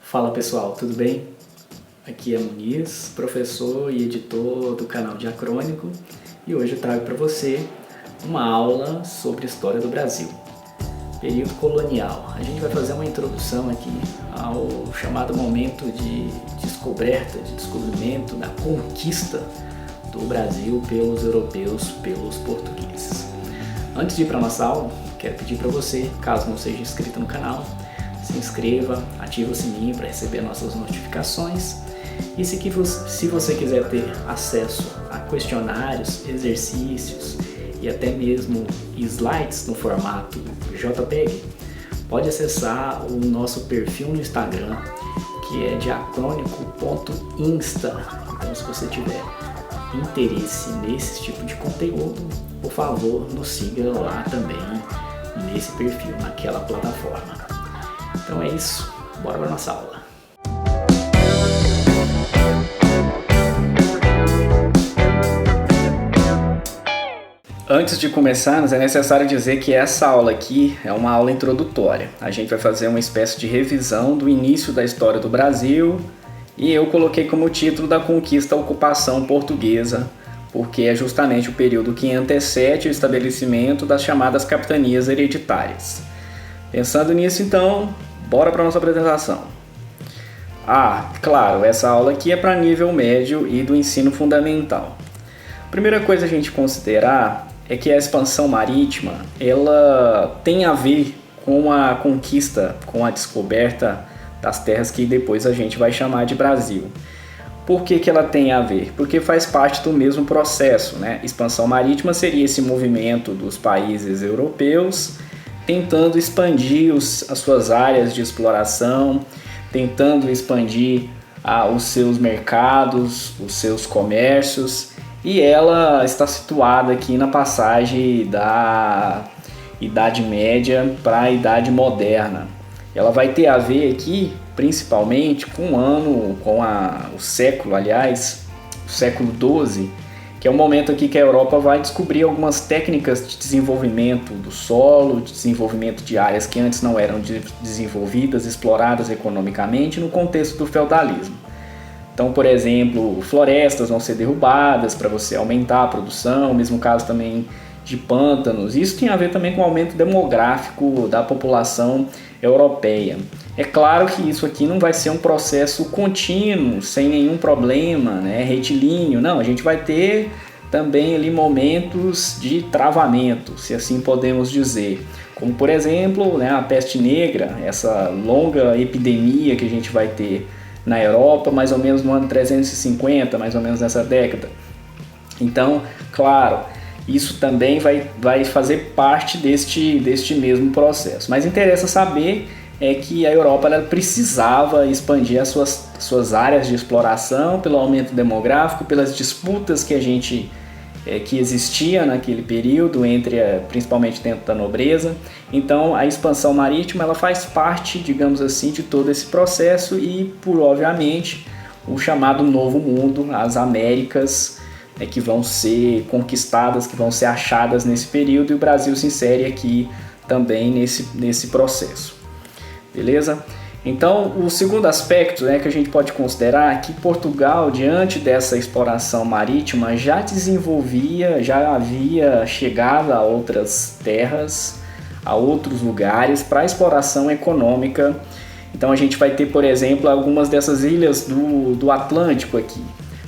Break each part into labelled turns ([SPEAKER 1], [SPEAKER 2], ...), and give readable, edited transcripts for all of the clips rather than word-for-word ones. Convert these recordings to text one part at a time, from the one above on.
[SPEAKER 1] Fala pessoal, tudo bem? Aqui é Muniz, professor e editor do canal Diacrônico, e hoje eu trago para você uma aula sobre história do Brasil, período colonial. A gente vai fazer uma introdução aqui ao chamado momento de descoberta, de descobrimento da conquista do Brasil pelos europeus, pelos portugueses. Antes de ir para a nossa aula, quero pedir para você, caso não seja inscrito no canal, se inscreva, ative o sininho para receber nossas notificações. E se você quiser ter acesso a questionários, exercícios e até mesmo slides no formato JPEG, pode acessar o nosso perfil no Instagram, que é diacrônico.insta. Então, se você tiver interesse nesse tipo de conteúdo, por favor, nos siga lá também nesse perfil, naquela plataforma. Então é isso, bora para a nossa aula. Antes de começarmos, é necessário dizer que essa aula aqui é uma aula introdutória. A gente vai fazer uma espécie de revisão do início da história do Brasil e eu coloquei como título da conquista a ocupação portuguesa, porque é justamente o período que antecede o estabelecimento das chamadas capitanias hereditárias. Pensando nisso, então, bora para a nossa apresentação. Claro, essa aula aqui é para nível médio e do ensino fundamental. A primeira coisa a gente considerar é que a expansão marítima, ela tem a ver com a conquista, com a descoberta das terras que depois a gente vai chamar de Brasil. Por que ela tem a ver? Porque faz parte do mesmo processo, né? Expansão marítima seria esse movimento dos países europeus tentando expandir as suas áreas de exploração, tentando expandir os seus mercados, os seus comércios, e ela está situada aqui na passagem da Idade Média para a Idade Moderna. Ela vai ter a ver aqui, principalmente, com o século XII, que é um momento aqui que a Europa vai descobrir algumas técnicas de desenvolvimento do solo, de desenvolvimento de áreas que antes não eram desenvolvidas, exploradas economicamente no contexto do feudalismo. Então, por exemplo, florestas vão ser derrubadas para você aumentar a produção, mesmo caso também de pântanos. Isso tem a ver também com o aumento demográfico da população europeia. É claro que isso aqui não vai ser um processo contínuo, sem nenhum problema, né, retilíneo. Não, a gente vai ter também ali momentos de travamento, se assim podemos dizer. Como, por exemplo, né, a peste negra, essa longa epidemia que a gente vai ter na Europa, mais ou menos no ano 350, mais ou menos nessa década. Então, claro, isso também vai fazer parte deste mesmo processo. Mas interessa saber que a Europa ela precisava expandir as suas áreas de exploração pelo aumento demográfico, pelas disputas que existia naquele período, principalmente dentro da nobreza. Então a expansão marítima ela faz parte, digamos assim, de todo esse processo e, obviamente, o chamado Novo Mundo, as Américas, que vão ser conquistadas, que vão ser achadas nesse período, e o Brasil se insere aqui também nesse processo. Beleza? Então, o segundo aspecto, né, que a gente pode considerar é que Portugal, diante dessa exploração marítima, já havia chegado a outras terras, a outros lugares para exploração econômica. Então, a gente vai ter, por exemplo, algumas dessas ilhas do Atlântico aqui.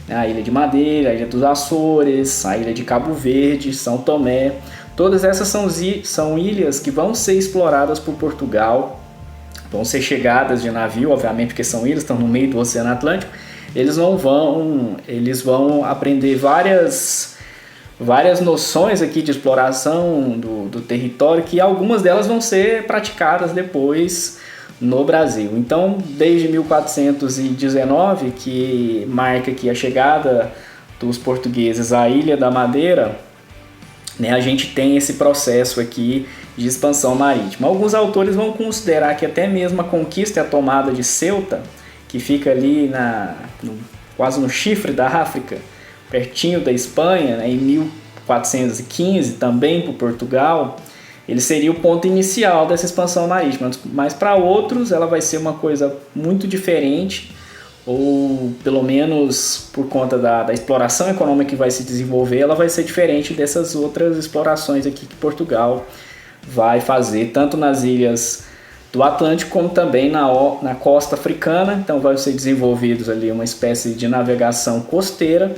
[SPEAKER 1] A Ilha de Madeira, a Ilha dos Açores, a Ilha de Cabo Verde, São Tomé. Todas essas são ilhas que vão ser exploradas por Portugal, vão ser chegadas de navio, obviamente, porque são ilhas, estão no meio do Oceano Atlântico. Eles vão aprender várias noções aqui de exploração do território, que algumas delas vão ser praticadas depois no Brasil. Então, desde 1419, que marca aqui a chegada dos portugueses à Ilha da Madeira, né, a gente tem esse processo aqui de expansão marítima. Alguns autores vão considerar que até mesmo a conquista e a tomada de Ceuta, que fica ali quase no chifre da África, pertinho da Espanha, né, em 1415, também por Portugal, ele seria o ponto inicial dessa expansão marítima, mas para outros ela vai ser uma coisa muito diferente, ou pelo menos por conta da exploração econômica que vai se desenvolver, ela vai ser diferente dessas outras explorações aqui que Portugal vai fazer, tanto nas ilhas do Atlântico como também na costa africana. Então vai ser desenvolvidos ali uma espécie de navegação costeira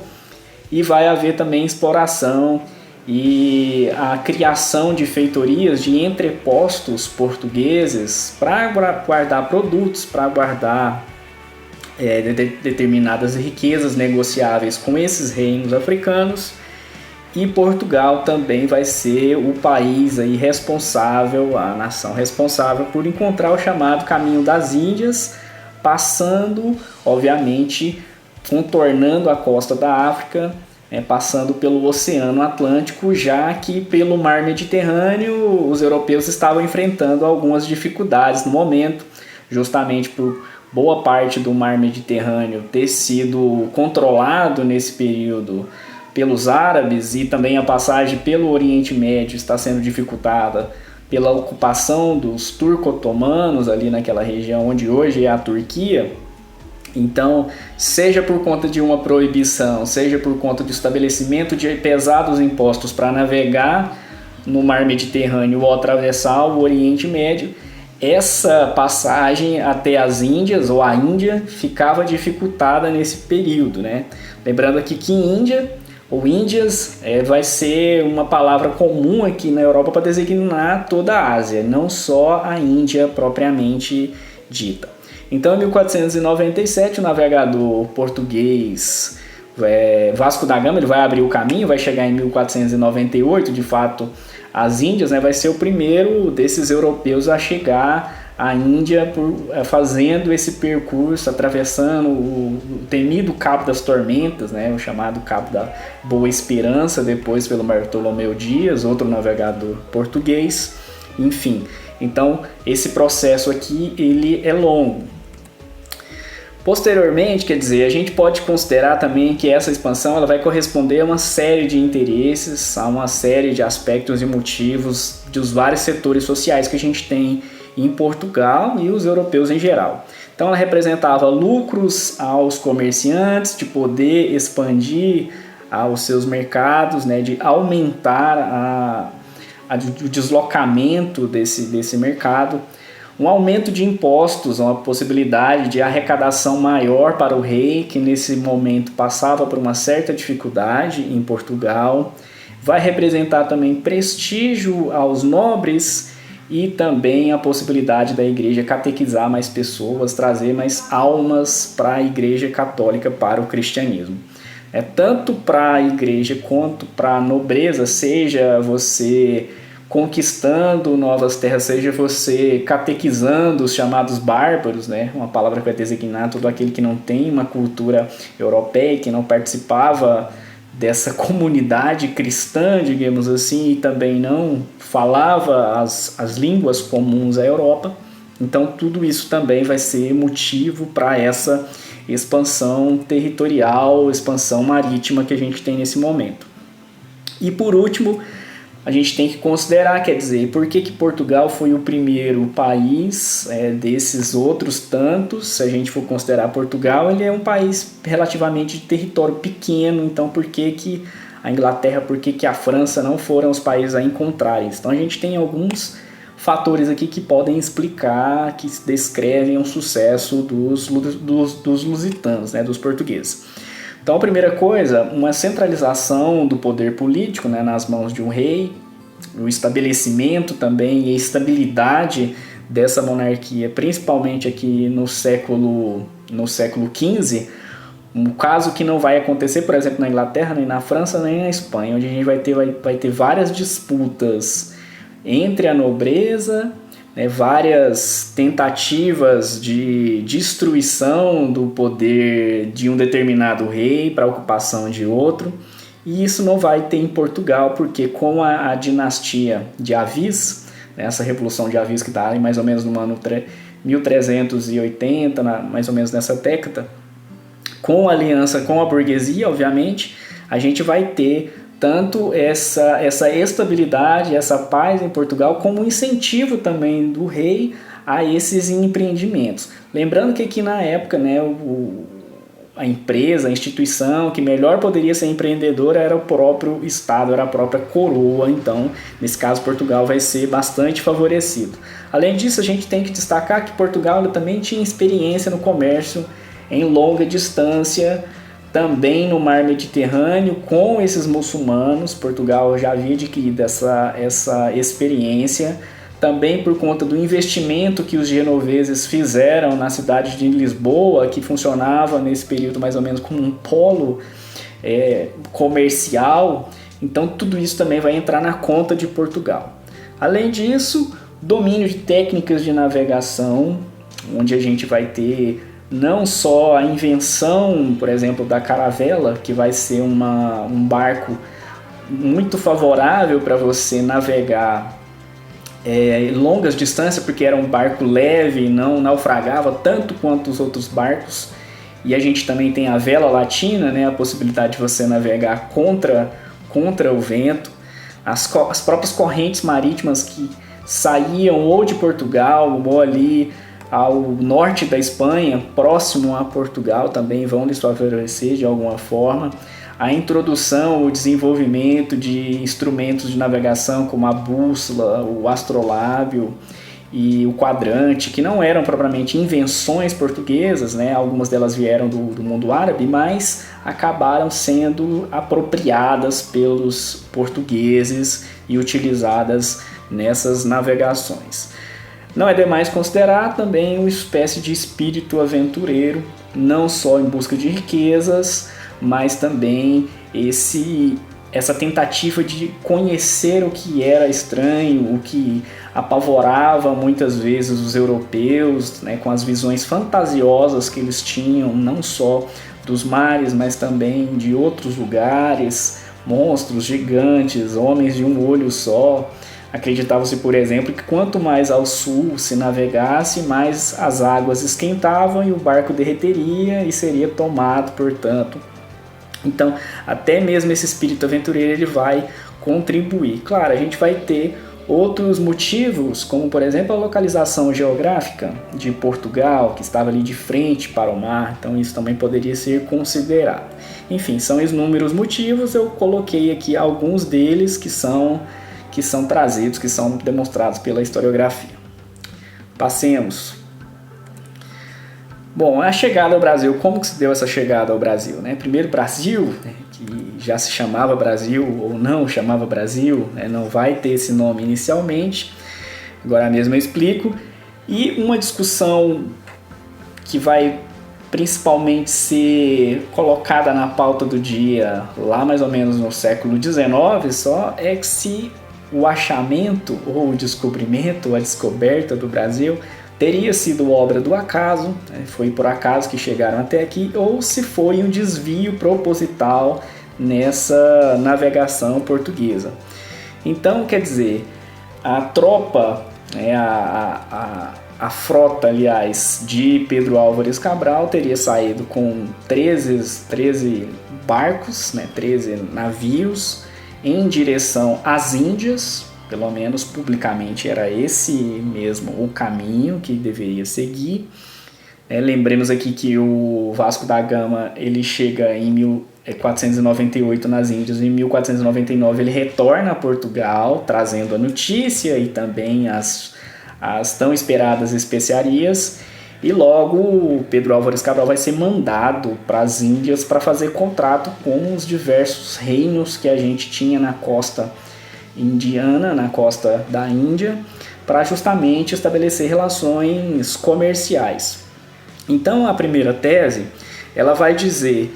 [SPEAKER 1] e vai haver também exploração e a criação de feitorias, de entrepostos portugueses para guardar produtos, para guardar determinadas riquezas negociáveis com esses reinos africanos. E Portugal também vai ser o país aí responsável, a nação responsável por encontrar o chamado Caminho das Índias, passando, obviamente, contornando a costa da África, passando pelo Oceano Atlântico, já que pelo Mar Mediterrâneo os europeus estavam enfrentando algumas dificuldades no momento, justamente por boa parte do Mar Mediterrâneo ter sido controlado nesse período pelos árabes, e também a passagem pelo Oriente Médio está sendo dificultada pela ocupação dos turco-otomanos ali naquela região onde hoje é a Turquia. Então, seja por conta de uma proibição, seja por conta do estabelecimento de pesados impostos para navegar no Mar Mediterrâneo ou atravessar o Oriente Médio, essa passagem até as Índias ou a Índia ficava dificultada nesse período, né? Lembrando aqui que Índia ou Índias vai ser uma palavra comum aqui na Europa para designar toda a Ásia, não só a Índia propriamente dita. Então, em 1497, o navegador português Vasco da Gama ele vai abrir o caminho, vai chegar em 1498, de fato, às Índias, né, vai ser o primeiro desses europeus a chegar à Índia fazendo esse percurso, atravessando o temido Cabo das Tormentas, né, o chamado Cabo da Boa Esperança, depois pelo Bartolomeu Dias, outro navegador português, enfim. Então, esse processo aqui ele é longo. Posteriormente, quer dizer, a gente pode considerar também que essa expansão ela vai corresponder a uma série de interesses, a uma série de aspectos e motivos dos vários setores sociais que a gente tem em Portugal e os europeus em geral. Então ela representava lucros aos comerciantes, de poder expandir aos seus mercados, né, de aumentar o deslocamento desse mercado. Um aumento de impostos, uma possibilidade de arrecadação maior para o rei, que nesse momento passava por uma certa dificuldade em Portugal. Vai representar também prestígio aos nobres e também a possibilidade da igreja catequizar mais pessoas, trazer mais almas para a igreja católica, para o cristianismo. Tanto para a igreja quanto para a nobreza, seja você conquistando novas terras, seja você catequizando os chamados bárbaros, né? Uma palavra que vai designar todo aquele que não tem uma cultura europeia, que não participava dessa comunidade cristã, digamos assim, e também não falava as línguas comuns à Europa. Então tudo isso também vai ser motivo para essa expansão territorial, expansão marítima que a gente tem nesse momento. E por último, a gente tem que considerar, quer dizer, por que Portugal foi o primeiro país desses outros tantos. Se a gente for considerar Portugal, ele é um país relativamente de território pequeno, então por que a Inglaterra, por que a França não foram os países a encontrarem? Então a gente tem alguns fatores aqui que podem explicar, que descrevem o sucesso dos lusitanos, né, dos portugueses. Então, a primeira coisa, uma centralização do poder político, né, nas mãos de um rei, o estabelecimento também e a estabilidade dessa monarquia, principalmente aqui no século XV, um caso que não vai acontecer, por exemplo, na Inglaterra, nem na França, nem na Espanha, onde a gente vai ter várias disputas entre a nobreza, né, várias tentativas de destruição do poder de um determinado rei para a ocupação de outro, e isso não vai ter em Portugal, porque com a dinastia de Avis, né, essa revolução de Avis que está mais ou menos no ano 1380, mais ou menos nessa década, com a aliança com a burguesia, obviamente, a gente vai ter tanto essa estabilidade, essa paz em Portugal, como um incentivo também do rei a esses empreendimentos. Lembrando que aqui na época, né, a empresa, a instituição que melhor poderia ser empreendedora era o próprio Estado, era a própria coroa. Então, nesse caso, Portugal vai ser bastante favorecido. Além disso, a gente tem que destacar que Portugal também tinha experiência no comércio em longa distância, também no mar Mediterrâneo, com esses muçulmanos. Portugal já havia adquirido essa experiência, também por conta do investimento que os genoveses fizeram na cidade de Lisboa, que funcionava nesse período mais ou menos como um polo comercial. Então tudo isso também vai entrar na conta de Portugal. Além disso, domínio de técnicas de navegação, onde a gente vai ter não só a invenção, por exemplo, da caravela, que vai ser um barco muito favorável para você navegar longas distâncias, porque era um barco leve, não naufragava tanto quanto os outros barcos. E a gente também tem a vela latina, né, a possibilidade de você navegar contra o vento. As próprias correntes marítimas que saíam ou de Portugal ou ali ao norte da Espanha, próximo a Portugal, também vão lhes favorecer de alguma forma. A introdução, o desenvolvimento de instrumentos de navegação como a bússola, o astrolábio e o quadrante, que não eram propriamente invenções portuguesas, né? Algumas delas vieram do mundo árabe, mas acabaram sendo apropriadas pelos portugueses e utilizadas nessas navegações. Não é demais considerar também uma espécie de espírito aventureiro, não só em busca de riquezas, mas também essa tentativa de conhecer o que era estranho, o que apavorava muitas vezes os europeus, né, com as visões fantasiosas que eles tinham, não só dos mares, mas também de outros lugares, monstros gigantes, homens de um olho só. Acreditava-se, por exemplo, que quanto mais ao sul se navegasse, mais as águas esquentavam e o barco derreteria e seria tomado, portanto. Então, até mesmo esse espírito aventureiro ele vai contribuir. Claro, a gente vai ter outros motivos, como por exemplo a localização geográfica de Portugal, que estava ali de frente para o mar, então isso também poderia ser considerado. Enfim, são inúmeros motivos, eu coloquei aqui alguns deles que são trazidos, que são demonstrados pela historiografia. Passemos. Bom, a chegada ao Brasil, como que se deu essa chegada ao Brasil, né? Primeiro Brasil, que já se chamava Brasil ou não chamava Brasil, né? Não vai ter esse nome inicialmente, agora mesmo eu explico. E uma discussão que vai principalmente ser colocada na pauta do dia lá mais ou menos no século XIX só, é que se o achamento ou o descobrimento ou a descoberta do Brasil teria sido obra do acaso, né? Foi por acaso que chegaram até aqui, ou se foi um desvio proposital nessa navegação portuguesa. Então, quer dizer, a tropa, né, a frota, aliás, de Pedro Álvares Cabral teria saído com 13 barcos, né, 13 navios, em direção às Índias. Pelo menos publicamente era esse mesmo o caminho que deveria seguir. Lembremos aqui que o Vasco da Gama ele chega em 1498 nas Índias, em 1499 ele retorna a Portugal, trazendo a notícia e também as tão esperadas especiarias, e logo Pedro Álvares Cabral vai ser mandado para as Índias para fazer contrato com os diversos reinos que a gente tinha na costa indiana, na costa da Índia, para justamente estabelecer relações comerciais. Então a primeira tese ela vai dizer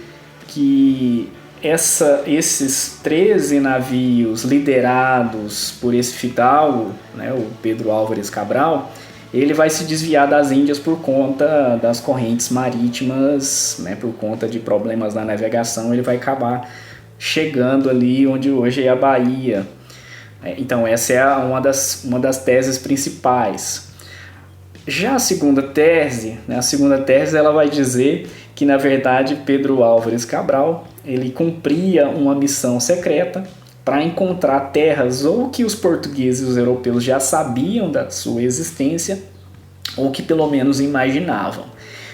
[SPEAKER 1] que esses 13 navios liderados por esse fidalgo, né, o Pedro Álvares Cabral, ele vai se desviar das Índias por conta das correntes marítimas, né, por conta de problemas na navegação, ele vai acabar chegando ali onde hoje é a Bahia. Então essa é uma das teses principais. Já a segunda tese, né, ela vai dizer que, na verdade, Pedro Álvares Cabral ele cumpria uma missão secreta para encontrar terras ou que os portugueses e os europeus já sabiam da sua existência ou que pelo menos imaginavam.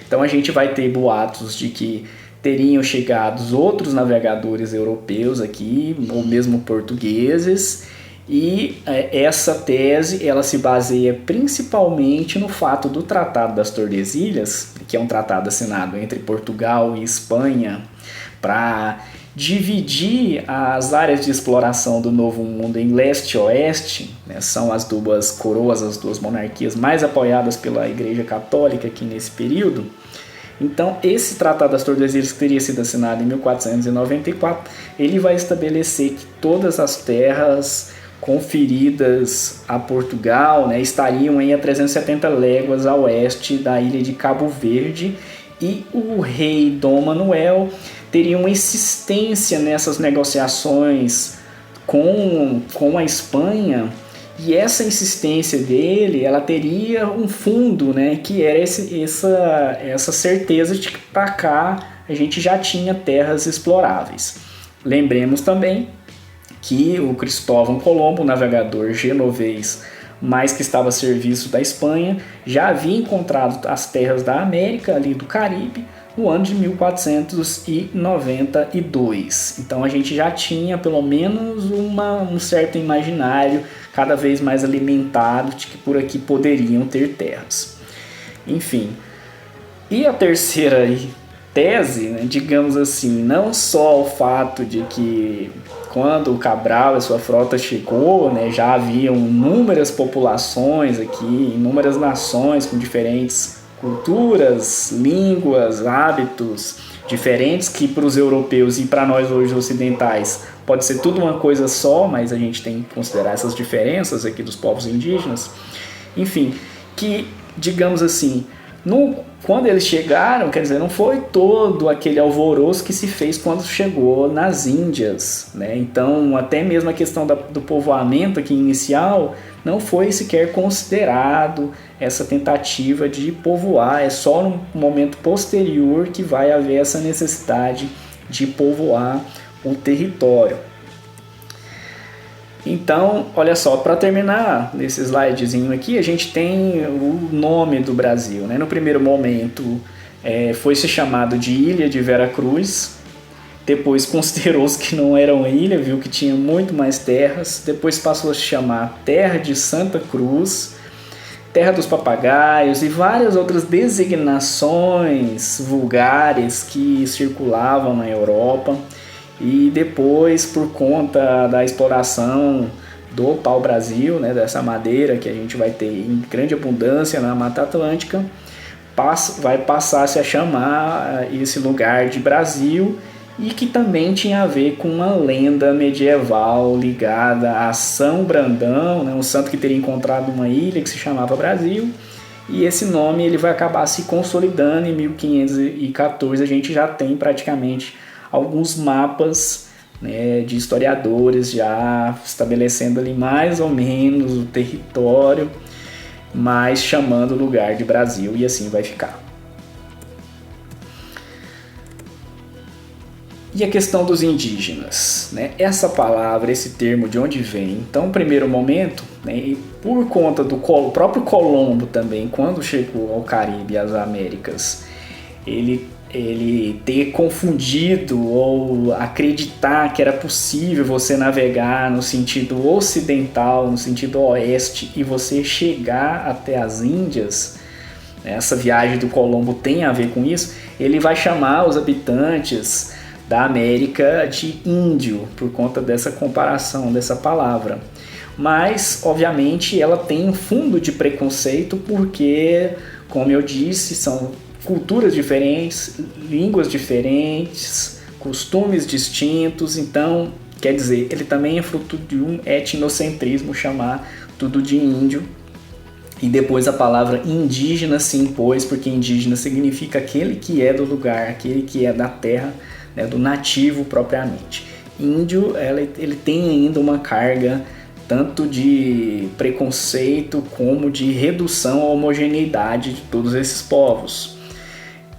[SPEAKER 1] Então a gente vai ter boatos de que teriam chegado outros navegadores europeus aqui, ou mesmo portugueses, e essa tese ela se baseia principalmente no fato do Tratado das Tordesilhas, que é um tratado assinado entre Portugal e Espanha para dividir as áreas de exploração do Novo Mundo em leste e oeste, né? São as duas coroas, as duas monarquias mais apoiadas pela Igreja Católica aqui nesse período. Então, esse Tratado das Tordesilhas, que teria sido assinado em 1494, ele vai estabelecer que todas as terras conferidas a Portugal, né, estariam a 370 léguas a oeste da ilha de Cabo Verde, e o rei Dom Manuel teria uma insistência nessas negociações com a Espanha, e essa insistência dele, ela teria um fundo, né, que era essa certeza de que para cá a gente já tinha terras exploráveis. Lembremos também que o Cristóvão Colombo, navegador genovês, mas que estava a serviço da Espanha, já havia encontrado as terras da América, ali do Caribe, no ano de 1492. Então a gente já tinha pelo menos um certo imaginário cada vez mais alimentado de que por aqui poderiam ter terras. Enfim, e a terceira tese, né, digamos assim, não só o fato de que quando o Cabral e sua frota chegou, né, já haviam inúmeras populações aqui, inúmeras nações com diferentes culturas, línguas, hábitos diferentes, que para os europeus e para nós hoje ocidentais pode ser tudo uma coisa só, mas a gente tem que considerar essas diferenças aqui dos povos indígenas. Enfim, que, digamos assim, quando eles chegaram, quer dizer, não foi todo aquele alvoroço que se fez quando chegou nas Índias, né? Então, até mesmo a questão do povoamento aqui inicial não foi sequer considerado essa tentativa de povoar. É só no momento posterior que vai haver essa necessidade de povoar o território. Então, olha só, para terminar nesse slidezinho aqui, a gente tem o nome do Brasil, né? No primeiro momento foi se chamado de Ilha de Veracruz, depois considerou-se que não era uma ilha, viu que tinha muito mais terras, depois passou a se chamar Terra de Santa Cruz, Terra dos Papagaios e várias outras designações vulgares que circulavam na Europa. E depois, por conta da exploração do pau-brasil, né, dessa madeira que a gente vai ter em grande abundância na Mata Atlântica, vai passar-se a chamar esse lugar de Brasil, e que também tinha a ver com uma lenda medieval ligada a São Brandão, né, um santo que teria encontrado uma ilha que se chamava Brasil, e esse nome ele vai acabar se consolidando. Em 1514 a gente já tem praticamente alguns mapas, né, de historiadores já estabelecendo ali mais ou menos o território, mas chamando o lugar de Brasil, e assim vai ficar. E a questão dos indígenas, né? Essa palavra, esse termo, de onde vem? Então, no primeiro momento, né, por conta do próprio Colombo também, quando chegou ao Caribe e às Américas, ele ter confundido ou acreditar que era possível você navegar no sentido ocidental, no sentido oeste, e você chegar até as Índias, essa viagem do Colombo tem a ver com isso. Ele vai chamar os habitantes da América de índio, por conta dessa comparação, dessa palavra. Mas, obviamente, ela tem um fundo de preconceito, porque, como eu disse, são culturas diferentes, línguas diferentes, costumes distintos. Então, quer dizer, ele também é fruto de um etnocentrismo, chamar tudo de índio. E depois a palavra indígena se impôs, porque indígena significa aquele que é do lugar, aquele que é da terra, né, do nativo propriamente. Índio, ele tem ainda uma carga tanto de preconceito como de redução à homogeneidade de todos esses povos.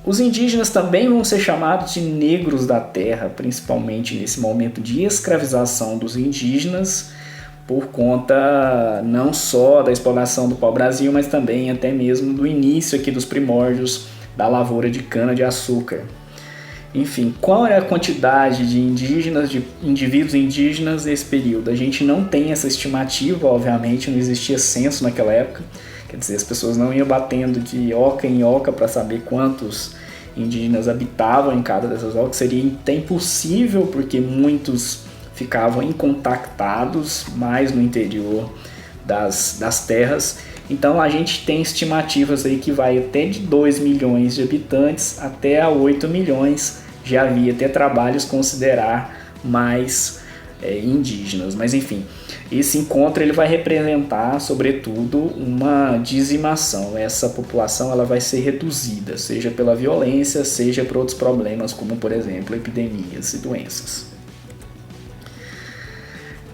[SPEAKER 1] Os indígenas também vão ser chamados de negros da terra, principalmente nesse momento de escravização dos indígenas, por conta não só da exploração do pau-brasil, mas também até mesmo do início aqui dos primórdios da lavoura de cana-de-açúcar. Enfim, qual é a quantidade de indígenas, de indivíduos indígenas nesse período? A gente não tem essa estimativa, obviamente, não existia censo naquela época. Quer dizer, as pessoas não iam batendo de oca em oca para saber quantos indígenas habitavam em cada dessas ocas. Seria até impossível, porque muitos ficavam incontactados, mais no interior das terras. Então a gente tem estimativas aí que vai até de 2 milhões de habitantes até a 8 milhões. Já havia até trabalhos considerar mais indígenas, mas enfim, esse encontro ele vai representar sobretudo uma dizimação. Essa população ela vai ser reduzida, seja pela violência, seja por outros problemas, como por exemplo epidemias e doenças.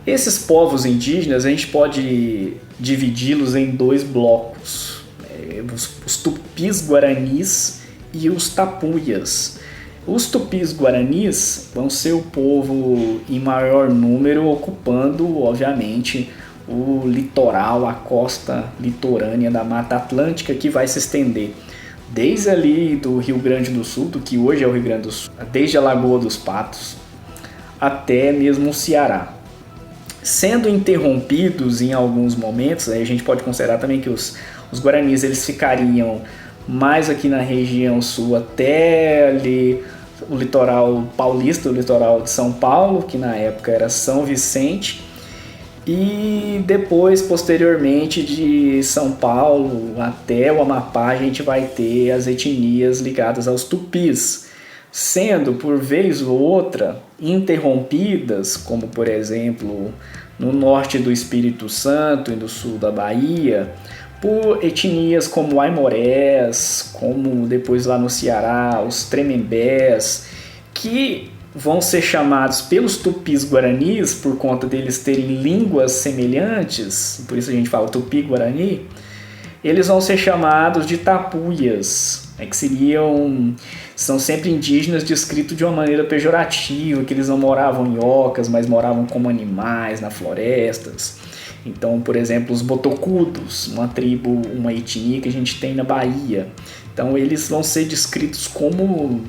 [SPEAKER 1] Esses povos indígenas a gente pode dividi-los em 2 blocos, os tupis-guaranis e os tapuias. Os tupis-guaranis vão ser o povo em maior número, ocupando, obviamente, o litoral, a costa litorânea da Mata Atlântica, que vai se estender desde ali do Rio Grande do Sul, do que hoje é o Rio Grande do Sul, desde a Lagoa dos Patos, até mesmo o Ceará. Sendo interrompidos em alguns momentos, a gente pode considerar também que os guaranis eles ficariam mais aqui na região sul até ali o litoral paulista, o litoral de São Paulo, que na época era São Vicente, e depois, posteriormente, de São Paulo até o Amapá, a gente vai ter as etnias ligadas aos tupis, sendo por vez ou outra interrompidas, como por exemplo no norte do Espírito Santo e no sul da Bahia, por etnias como aimorés, como depois lá no Ceará, os tremembés, que vão ser chamados pelos tupis-guaranis, por conta deles terem línguas semelhantes, por isso a gente fala tupi-guarani, eles vão ser chamados de tapuias, que são sempre indígenas descritos de uma maneira pejorativa, que eles não moravam em ocas, mas moravam como animais, nas florestas. Então, por exemplo, os botocudos, uma tribo, uma etnia que a gente tem na Bahia. Então, eles vão ser descritos como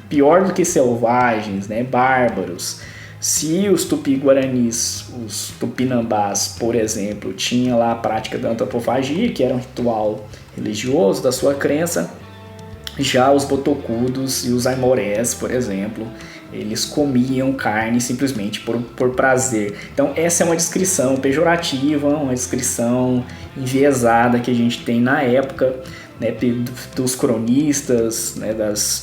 [SPEAKER 1] pior do que selvagens, né? Bárbaros. Se os tupi-guaranis, os tupinambás, por exemplo, tinham lá a prática da antropofagia, que era um ritual religioso da sua crença, já os botocudos e os aimorés, por exemplo, eles comiam carne simplesmente por prazer. Então essa é uma descrição pejorativa, uma descrição enviesada que a gente tem na época, né, dos cronistas, né,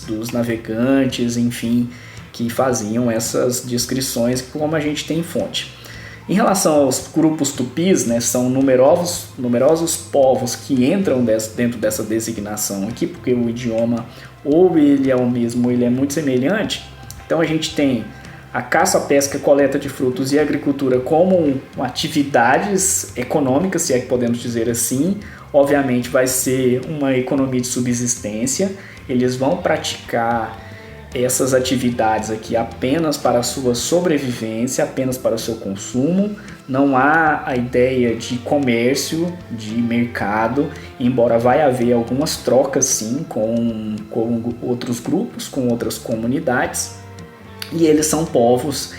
[SPEAKER 1] dos navegantes, enfim, que faziam essas descrições como a gente tem em fonte. Em relação aos grupos tupis, né, são numerosos povos que entram dentro dessa designação aqui, porque o idioma ou ele é o mesmo ou ele é muito semelhante. Então a gente tem a caça, a pesca, a coleta de frutos e a agricultura como atividades econômicas, se é que podemos dizer assim. Obviamente vai ser uma economia de subsistência, eles vão praticar essas atividades aqui apenas para a sua sobrevivência, apenas para o seu consumo. Não há a ideia de comércio, de mercado, embora vai haver algumas trocas sim com outros grupos, com outras comunidades, e eles são povos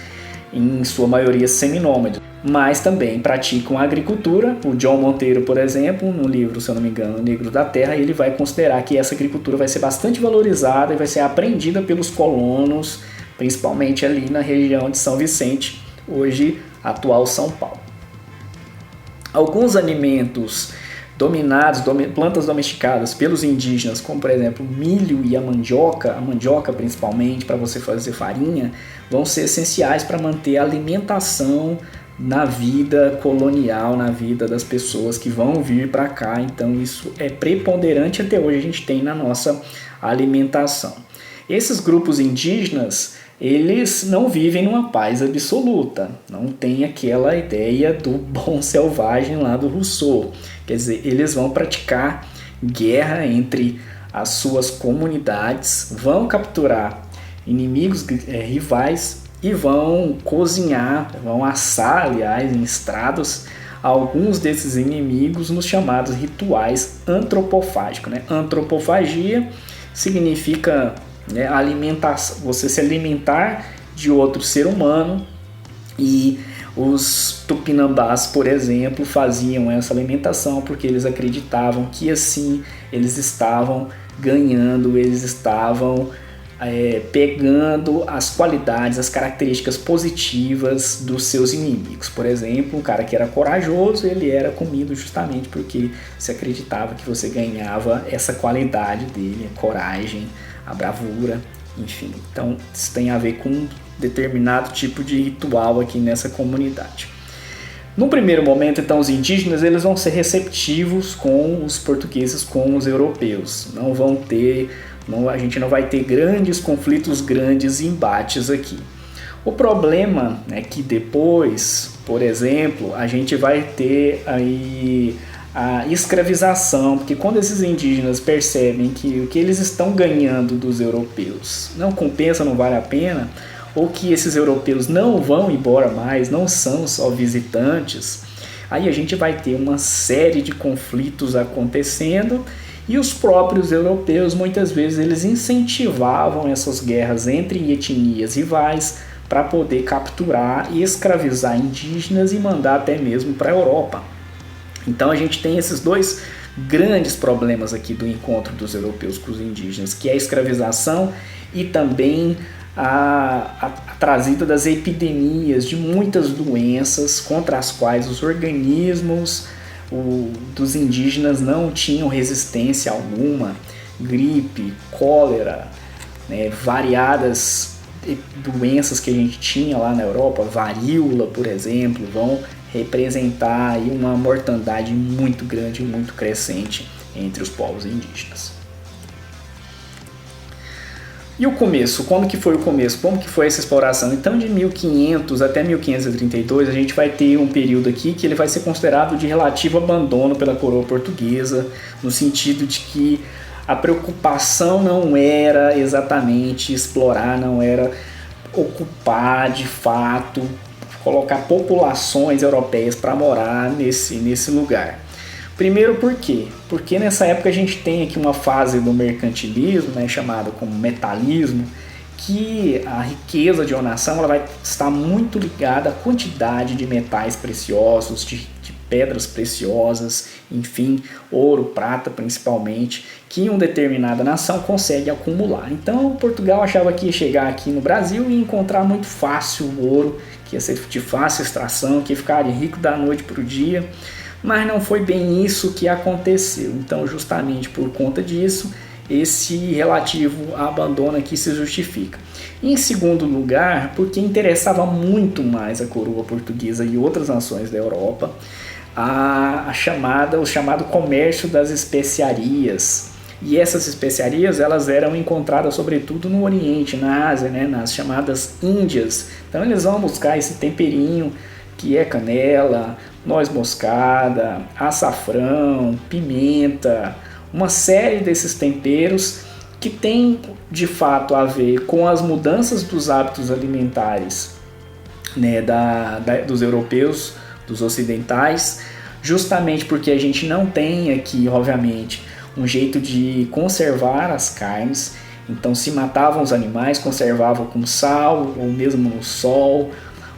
[SPEAKER 1] em sua maioria seminômades, mas também praticam a agricultura. O John Monteiro, por exemplo, no livro, se eu não me engano, Negros da Terra, ele vai considerar que essa agricultura vai ser bastante valorizada e vai ser aprendida pelos colonos, principalmente ali na região de São Vicente, hoje atual São Paulo. Alguns alimentos plantas domesticadas pelos indígenas, como por exemplo milho e a mandioca principalmente para você fazer farinha, vão ser essenciais para manter a alimentação na vida colonial, na vida das pessoas que vão vir para cá. Então isso é preponderante, até hoje a gente tem na nossa alimentação. Esses grupos indígenas, eles não vivem numa paz absoluta, não tem aquela ideia do bom selvagem lá do Rousseau. Quer dizer, eles vão praticar guerra entre as suas comunidades, vão capturar inimigos rivais e vão cozinhar, vão assar, aliás, em estrados, alguns desses inimigos nos chamados rituais antropofágicos. Antropofagia significa alimentação, você se alimentar de outro ser humano, e os tupinambás, por exemplo, faziam essa alimentação porque eles acreditavam que assim eles estavam ganhando, eles estavam pegando as qualidades, as características positivas dos seus inimigos. Por exemplo, um cara que era corajoso, ele era comido justamente porque se acreditava que você ganhava essa qualidade dele, a coragem, a bravura, enfim. Então isso tem a ver com um determinado tipo de ritual aqui nessa comunidade. No primeiro momento, então, os indígenas eles vão ser receptivos com os portugueses, com os europeus. A gente não vai ter grandes conflitos, grandes embates aqui. O problema é que depois, por exemplo, a gente vai ter aí a escravização, porque quando esses indígenas percebem que o que eles estão ganhando dos europeus não compensa, não vale a pena, ou que esses europeus não vão embora mais, não são só visitantes, aí a gente vai ter uma série de conflitos acontecendo, e os próprios europeus muitas vezes eles incentivavam essas guerras entre etnias rivais para poder capturar e escravizar indígenas e mandar até mesmo para a Europa. Então a gente tem esses dois grandes problemas aqui do encontro dos europeus com os indígenas, que é a escravização e também a trazida das epidemias, de muitas doenças contra as quais os organismos dos indígenas não tinham resistência alguma, gripe, cólera, variadas doenças que a gente tinha lá na Europa, varíola, por exemplo, vão representar aí uma mortandade muito grande, muito crescente entre os povos indígenas. E o começo? Como que foi o começo? Como que foi essa exploração? Então, de 1500 até 1532, a gente vai ter um período aqui que ele vai ser considerado de relativo abandono pela coroa portuguesa, no sentido de que a preocupação não era exatamente explorar, não era ocupar de fato, colocar populações europeias para morar nesse lugar. Primeiro, por quê? Porque nessa época a gente tem aqui uma fase do mercantilismo, chamada como metalismo, que a riqueza de uma nação ela vai estar muito ligada à quantidade de metais preciosos, de pedras preciosas, enfim, ouro, prata principalmente, que uma determinada nação consegue acumular. Então Portugal achava que ia chegar aqui no Brasil e encontrar muito fácil o ouro, que ia ser de fácil extração, que ia ficar rico da noite para o dia, mas não foi bem isso que aconteceu. Então, justamente por conta disso, esse relativo abandono aqui se justifica. Em segundo lugar, porque interessava muito mais a coroa portuguesa e outras nações da Europa o chamado comércio das especiarias. E essas especiarias elas eram encontradas sobretudo no Oriente, na Ásia, nas chamadas Índias. Então eles vão buscar esse temperinho que é canela, noz moscada, açafrão, pimenta, uma série desses temperos que tem de fato a ver com as mudanças dos hábitos alimentares dos europeus, dos ocidentais, justamente porque a gente não tem aqui, obviamente, um jeito de conservar as carnes. Então se matavam os animais, conservavam com sal ou mesmo no sol,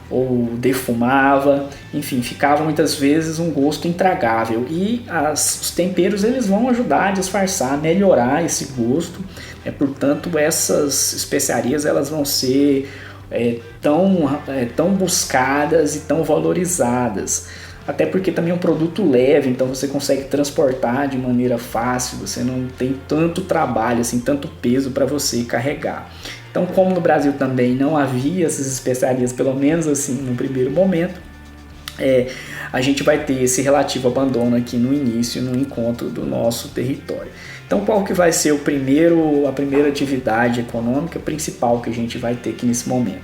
[SPEAKER 1] ou defumava, enfim, ficava muitas vezes um gosto intragável, e os temperos eles vão ajudar a disfarçar, a melhorar esse gosto, portanto essas especiarias elas vão ser tão buscadas e tão valorizadas, até porque também é um produto leve, então você consegue transportar de maneira fácil, você não tem tanto trabalho, assim, tanto peso para você carregar. Então, como no Brasil também não havia essas especiarias, pelo menos assim no primeiro momento, a gente vai ter esse relativo abandono aqui no início, no encontro do nosso território. Então, qual que vai ser a primeira atividade econômica principal que a gente vai ter aqui nesse momento?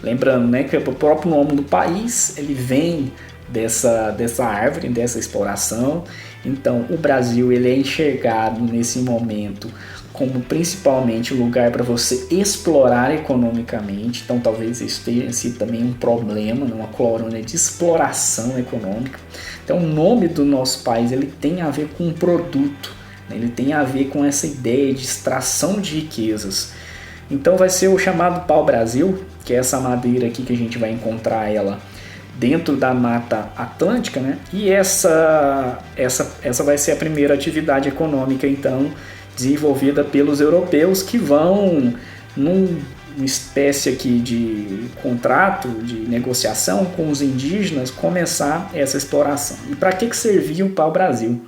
[SPEAKER 1] Lembrando, né, que o próprio nome do país, ele vem dessa árvore, dessa exploração. Então, o Brasil, ele é enxergado nesse momento como principalmente um lugar para você explorar economicamente. Então, talvez isso tenha sido também um problema, uma colônia de exploração econômica. Então, o nome do nosso país, ele tem a ver com um produto, né? Ele tem a ver com essa ideia de extração de riquezas. Então, vai ser o chamado pau-brasil, que é essa madeira aqui que a gente vai encontrar ela dentro da Mata Atlântica, né? E essa vai ser a primeira atividade econômica, então, desenvolvida pelos europeus, que vão, numa espécie aqui de contrato, de negociação com os indígenas, começar essa exploração. E para que servia o pau-brasil?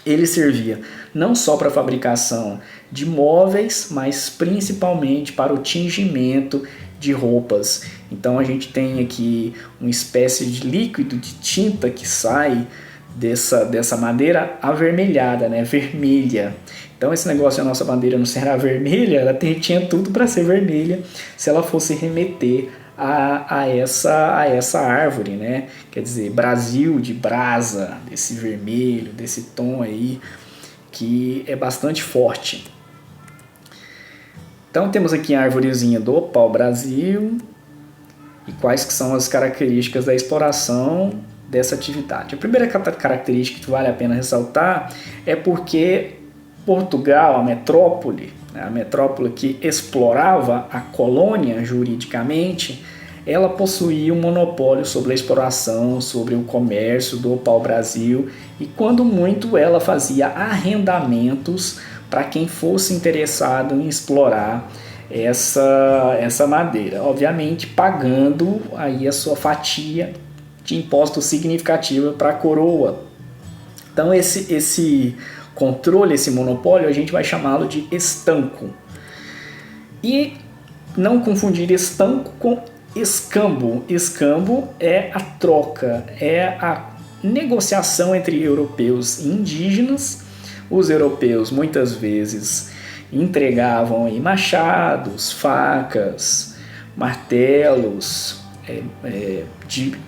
[SPEAKER 1] Ele servia não só para a fabricação de móveis, mas principalmente para o tingimento de roupas. Então a gente tem aqui uma espécie de líquido de tinta que sai dessa madeira avermelhada, né? Vermelha. Então esse negócio da nossa bandeira não será vermelha, ela tinha tudo para ser vermelha se ela fosse remeter a essa árvore, né? Quer dizer, Brasil de brasa, desse vermelho, desse tom aí que é bastante forte. Então temos aqui a arvorezinha do pau-brasil e quais que são as características da exploração dessa atividade. A primeira característica que vale a pena ressaltar é porque Portugal, a metrópole que explorava a colônia juridicamente, ela possuía um monopólio sobre a exploração, sobre o comércio do pau-brasil e, quando muito, ela fazia arrendamentos para quem fosse interessado em explorar essa madeira, obviamente pagando aí a sua fatia de imposto significativa para a coroa. Então esse controle, esse monopólio, a gente vai chamá-lo de estanco. E não confundir estanco com escambo. Escambo é a troca, é a negociação entre europeus e indígenas. Os europeus muitas vezes entregavam aí machados, facas, martelos,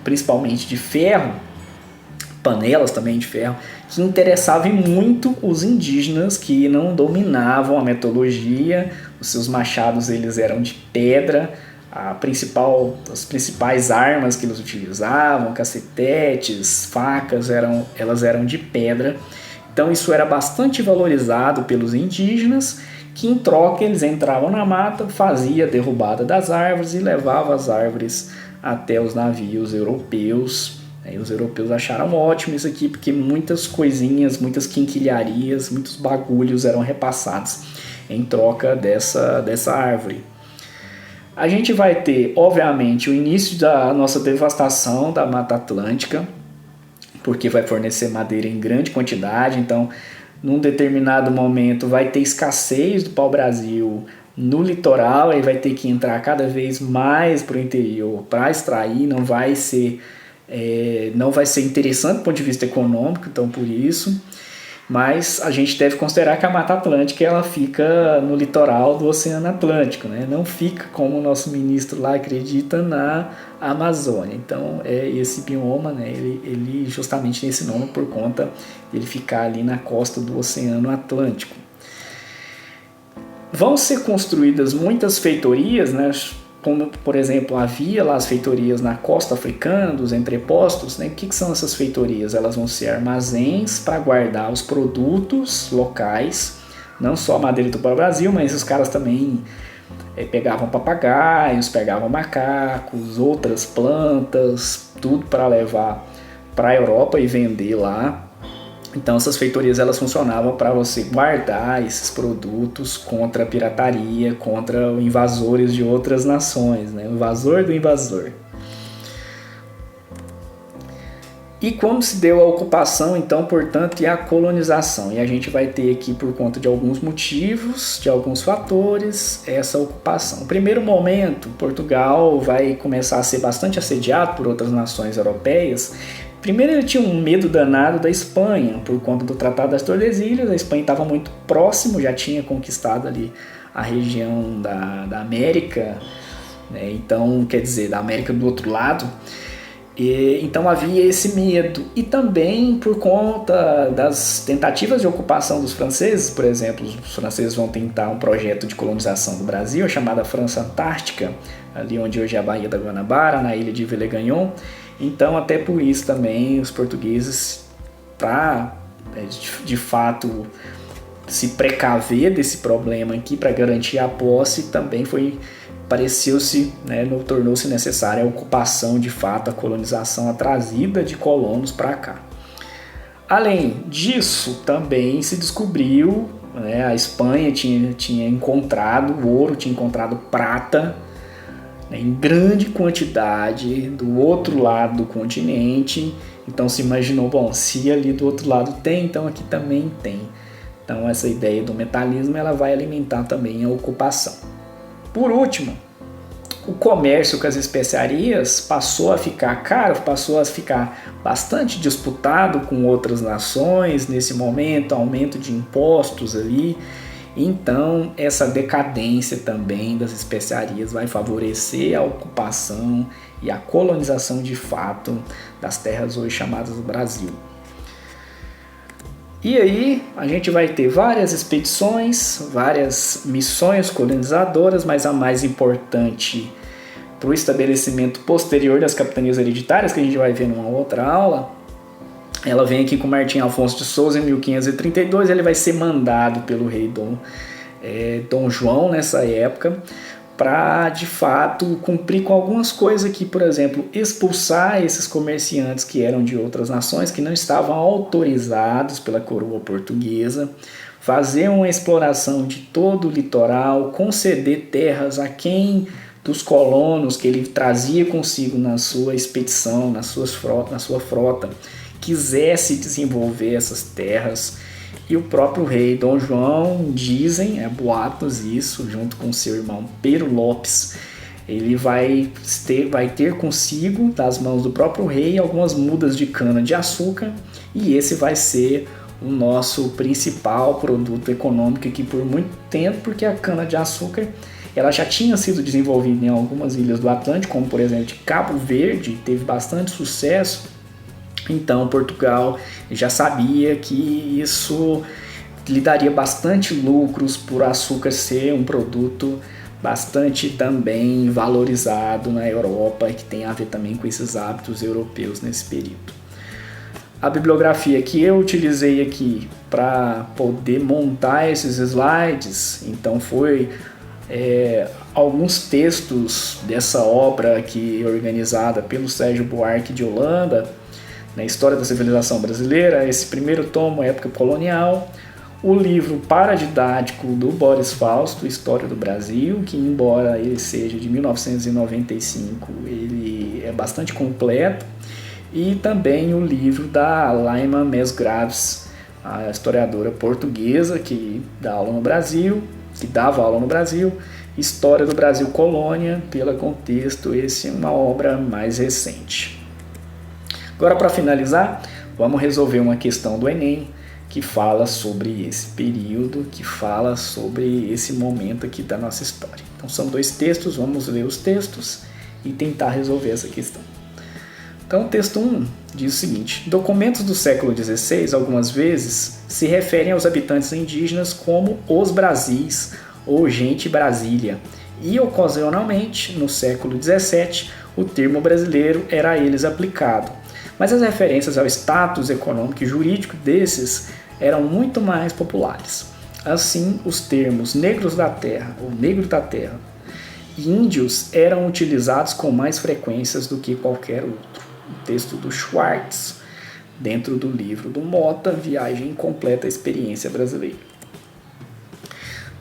[SPEAKER 1] principalmente de ferro, panelas também de ferro, que interessavam muito os indígenas que não dominavam a metodologia. Os seus machados eles eram de pedra, as principais armas que eles utilizavam, cacetetes, facas, elas eram de pedra. Então isso era bastante valorizado pelos indígenas, que em troca eles entravam na mata, fazia a derrubada das árvores e levavam as árvores até os navios europeus. Aí os europeus acharam ótimo isso aqui, porque muitas coisinhas, muitas quinquilharias, muitos bagulhos eram repassados em troca dessa árvore. A gente vai ter, obviamente, o início da nossa devastação da Mata Atlântica, porque vai fornecer madeira em grande quantidade. Então, num determinado momento, vai ter escassez do pau-brasil no litoral, aí vai ter que entrar cada vez mais para o interior para extrair, não vai ser interessante do ponto de vista econômico, então por isso. Mas a gente deve considerar que a Mata Atlântica ela fica no litoral do Oceano Atlântico, né? Não fica, como o nosso ministro lá acredita, na Amazônia. Então esse bioma, né, ele justamente tem esse nome por conta dele ficar ali na costa do Oceano Atlântico. Vão ser construídas muitas feitorias, né? Como, por exemplo, havia lá as feitorias na costa africana, dos entrepostos, né? O que são essas feitorias? Elas vão ser armazéns para guardar os produtos locais, não só a madeira do pau-brasil, mas os caras também pegavam papagaios, pegavam macacos, outras plantas, tudo para levar para a Europa e vender lá. Então essas feitorias elas funcionavam para você guardar esses produtos contra a pirataria, contra invasores de outras nações, né? O invasor do invasor. E como se deu a ocupação, então, portanto, e a colonização? E a gente vai ter aqui, por conta de alguns motivos, de alguns fatores, essa ocupação. No primeiro momento, Portugal vai começar a ser bastante assediado por outras nações europeias. Primeiro, ele tinha um medo danado da Espanha, por conta do Tratado das Tordesilhas. A Espanha estava muito próximo, já tinha conquistado ali a região da América, né? Então, quer dizer, da América do outro lado. Então havia esse medo, e também por conta das tentativas de ocupação dos franceses. Por exemplo, os franceses vão tentar um projeto de colonização do Brasil, a chamada França Antártica, ali onde hoje é a Baía da Guanabara, na ilha de Villegaignon. Então, até por isso também os portugueses, para de fato se precaver desse problema aqui, para garantir a posse, também pareceu-se, né, tornou-se necessária a ocupação, de fato, a colonização, a trazida de colonos para cá. Além disso, também se descobriu, né, a Espanha tinha encontrado ouro, tinha encontrado prata, né, em grande quantidade do outro lado do continente. Então se imaginou, bom, se ali do outro lado tem, então aqui também tem. Então essa ideia do metalismo, ela vai alimentar também a ocupação. Por último, o comércio com as especiarias passou a ficar caro, passou a ficar bastante disputado com outras nações nesse momento, aumento de impostos ali. Então, essa decadência também das especiarias vai favorecer a ocupação e a colonização de fato das terras hoje chamadas do Brasil. E aí a gente vai ter várias expedições, várias missões colonizadoras, mas a mais importante para o estabelecimento posterior das capitanias hereditárias, que a gente vai ver numa outra aula, ela vem aqui com Martim Afonso de Souza em 1532, ele vai ser mandado pelo rei Dom João nessa época, para de fato cumprir com algumas coisas aqui, por exemplo, expulsar esses comerciantes que eram de outras nações, que não estavam autorizados pela coroa portuguesa, fazer uma exploração de todo o litoral, conceder terras a quem dos colonos que ele trazia consigo na sua expedição, na sua frota, quisesse desenvolver essas terras. E o próprio rei Dom João, dizem, boatos isso, junto com seu irmão Pero Lopes, ele vai ter consigo, das mãos do próprio rei, algumas mudas de cana-de-açúcar, e esse vai ser o nosso principal produto econômico aqui por muito tempo, porque a cana-de-açúcar ela já tinha sido desenvolvida em algumas ilhas do Atlântico, como por exemplo de Cabo Verde, teve bastante sucesso. Então Portugal já sabia que isso lhe daria bastante lucros por açúcar ser um produto bastante também valorizado na Europa, e que tem a ver também com esses hábitos europeus nesse período. A bibliografia que eu utilizei aqui para poder montar esses slides, então foi alguns textos dessa obra aqui organizada pelo Sérgio Buarque de Holanda, na História da Civilização Brasileira, esse primeiro tomo, Época Colonial, o livro paradidático do Boris Fausto, História do Brasil, que embora ele seja de 1995, ele é bastante completo, e também o livro da Laima Mesgraves, a historiadora portuguesa que dava aula no Brasil, História do Brasil Colônia, pela Contexto. Esse é uma obra mais recente. Agora, para finalizar, vamos resolver uma questão do Enem que fala sobre esse período, que fala sobre esse momento aqui da nossa história. Então são dois textos, vamos ler os textos e tentar resolver essa questão. Então o texto 1 diz o seguinte: documentos do século XVI algumas vezes se referem aos habitantes indígenas como os Brasis ou gente Brasília, e ocasionalmente, no século XVII, o termo brasileiro era a eles aplicado. Mas as referências ao status econômico e jurídico desses eram muito mais populares. Assim, os termos negros da terra ou negro da terra e índios eram utilizados com mais frequências do que qualquer outro. O texto do Schwartz, dentro do livro do Mota, Viagem Completa à Experiência Brasileira.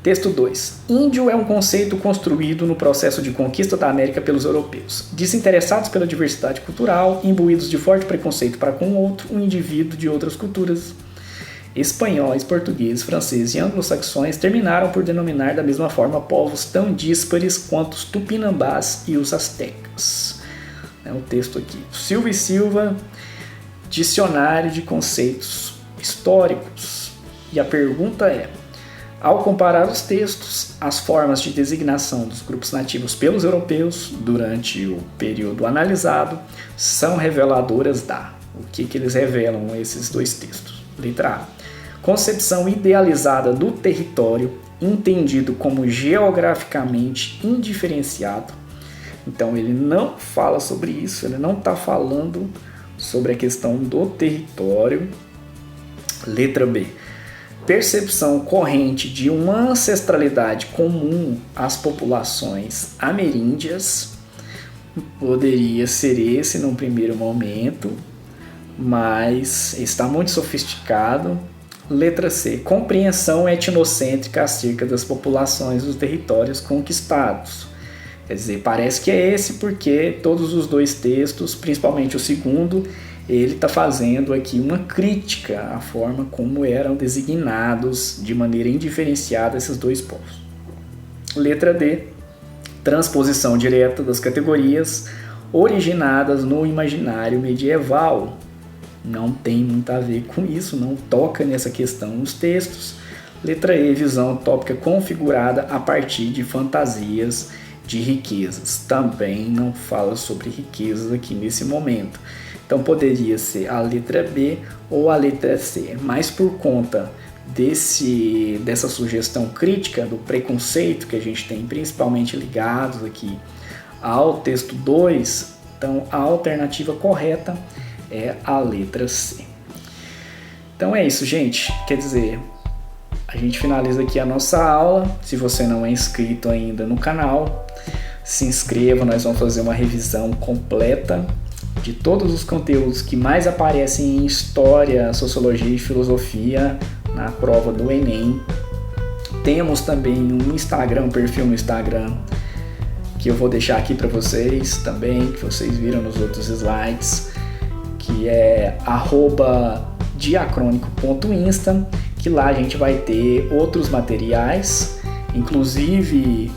[SPEAKER 1] Texto 2. Índio é um conceito construído no processo de conquista da América pelos europeus. Desinteressados pela diversidade cultural, imbuídos de forte preconceito para com o outro, um indivíduo de outras culturas, espanhóis, portugueses, franceses e anglo-saxões terminaram por denominar da mesma forma povos tão díspares quanto os tupinambás e os astecas. É o texto aqui. Silva e Silva, Dicionário de Conceitos Históricos. E a pergunta é: ao comparar os textos, as formas de designação dos grupos nativos pelos europeus durante o período analisado são reveladoras da... O que eles revelam esses dois textos? Letra A. Concepção idealizada do território, entendido como geograficamente indiferenciado. Então ele não fala sobre isso, ele não está falando sobre a questão do território. Letra B. Percepção corrente de uma ancestralidade comum às populações ameríndias. Poderia ser esse num primeiro momento, mas está muito sofisticado. Letra C. Compreensão etnocêntrica acerca das populações dos territórios conquistados. Quer dizer, parece que é esse porque todos os dois textos, principalmente o segundo, ele está fazendo aqui uma crítica à forma como eram designados de maneira indiferenciada esses dois povos. Letra D. Transposição direta das categorias originadas no imaginário medieval. Não tem muito a ver com isso, não toca nessa questão nos textos. Letra E. Visão utópica configurada a partir de fantasias de riquezas. Também não fala sobre riquezas aqui nesse momento. Então poderia ser a letra B ou a letra C, mas por conta dessa sugestão crítica do preconceito que a gente tem, principalmente ligados aqui ao texto 2, então a alternativa correta é a letra C. Então é isso, gente. Quer dizer, a gente finaliza aqui a nossa aula. Se você não é inscrito ainda no canal, se inscreva, nós vamos fazer uma revisão completa de todos os conteúdos que mais aparecem em História, Sociologia e Filosofia na prova do Enem. Temos também um Instagram, um perfil no Instagram, que eu vou deixar aqui para vocês também, que vocês viram nos outros slides, que é @diacronico.insta, que lá a gente vai ter outros materiais, inclusive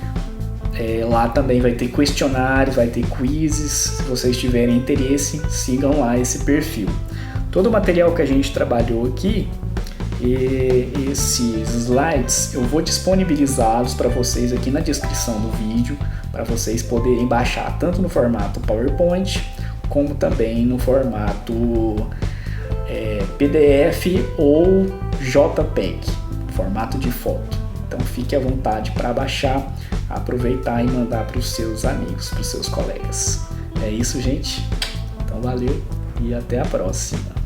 [SPEAKER 1] lá também vai ter questionários, vai ter quizzes. Se vocês tiverem interesse, sigam lá esse perfil. Todo o material que a gente trabalhou aqui, esses slides, eu vou disponibilizá-los para vocês aqui na descrição do vídeo, para vocês poderem baixar tanto no formato PowerPoint, como também no formato PDF ou JPEG, formato de foto. Então fique à vontade para baixar, aproveitar e mandar para os seus amigos, para os seus colegas. É isso, gente. Então valeu e até a próxima.